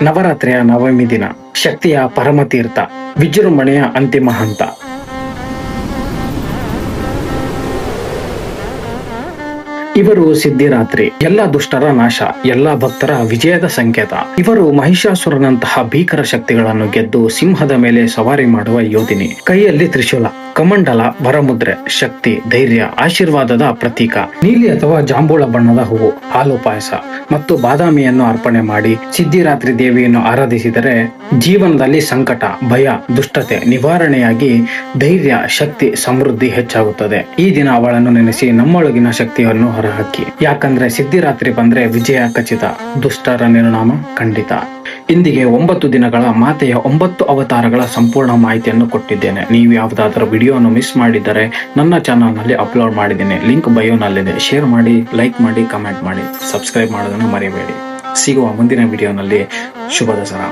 ನವರಾತ್ರಿಯ ನವಮಿ ದಿನ, ಶಕ್ತಿಯ ಪರಮತೀರ್ಥ, ವಿಜೃಂಭಣೆಯ ಅಂತಿಮ ಹಂತ. ಇವರು ಸಿದ್ಧಿರಾತ್ರಿ, ಎಲ್ಲ ದುಷ್ಟರ ನಾಶ, ಎಲ್ಲ ಭಕ್ತರ ವಿಜಯದ ಸಂಕೇತ. ಇವರು ಮಹಿಷಾಸುರನಂತಹ ಭೀಕರ ಶಕ್ತಿಗಳನ್ನು ಗೆದ್ದು ಸಿಂಹದ ಮೇಲೆ ಸವಾರಿ ಮಾಡುವ ಯೋಧಿನಿ. ಕೈಯಲ್ಲಿ ತ್ರಿಶೂಲ, ಕಮಂಡಲ, ವರಮುದ್ರೆ, ಶಕ್ತಿ, ಧೈರ್ಯ, ಆಶೀರ್ವಾದದ ಪ್ರತೀಕ. ನೀಲಿ ಅಥವಾ ಜಾಂಬೂಳ ಬಣ್ಣದ ಹೂವು, ಹಾಲು ಪಾಯಸ ಮತ್ತು ಬಾದಾಮಿಯನ್ನು ಅರ್ಪಣೆ ಮಾಡಿ ಸಿದ್ಧಿರಾತ್ರಿ ದೇವಿಯನ್ನು ಆರಾಧಿಸಿದರೆ ಜೀವನದಲ್ಲಿ ಸಂಕಟ, ಭಯ, ದುಷ್ಟತೆ ನಿವಾರಣೆಯಾಗಿ ಧೈರ್ಯ, ಶಕ್ತಿ, ಸಮೃದ್ಧಿ ಹೆಚ್ಚಾಗುತ್ತದೆ. ಈ ದಿನ ಅವಳನ್ನು ನೆನೆಸಿ ನಮ್ಮೊಳಗಿನ ಶಕ್ತಿಯನ್ನು ಹೊರಹಾಕಿ. ಯಾಕಂದ್ರೆ ಸಿದ್ಧಿರಾತ್ರಿ ಬಂದ್ರೆ ವಿಜಯ ಖಚಿತ, ದುಷ್ಟರ ನಿರ್ನಾಮ ಖಂಡಿತ. ಇಂದಿಗೆ 9 ದಿನಗಳ ಮಾತೆಯ 9 ಅವತಾರಗಳ ಸಂಪೂರ್ಣ ಮಾಹಿತಿಯನ್ನು ಕೊಟ್ಟಿದ್ದೇನೆ. ನೀವು ಯಾವುದಾದರೂ ವಿಡಿಯೋವನ್ನು ಮಿಸ್ ಮಾಡಿದ್ದರೆ ನನ್ನ ಚಾನಲ್ನಲ್ಲಿ ಅಪ್ಲೋಡ್ ಮಾಡಿದ್ದೇನೆ. ಲಿಂಕ್ ಬಯೋನಲ್ಲಿದೆ. ಶೇರ್ ಮಾಡಿ, ಲೈಕ್ ಮಾಡಿ, ಕಮೆಂಟ್ ಮಾಡಿ, ಸಬ್ಸ್ಕ್ರೈಬ್ ಮಾಡೋದನ್ನು ಮರೆಯಬೇಡಿ. ಸಿಗುವ ಮುಂದಿನ ವಿಡಿಯೋನಲ್ಲಿ. ಶುಭ ದಸರಾ.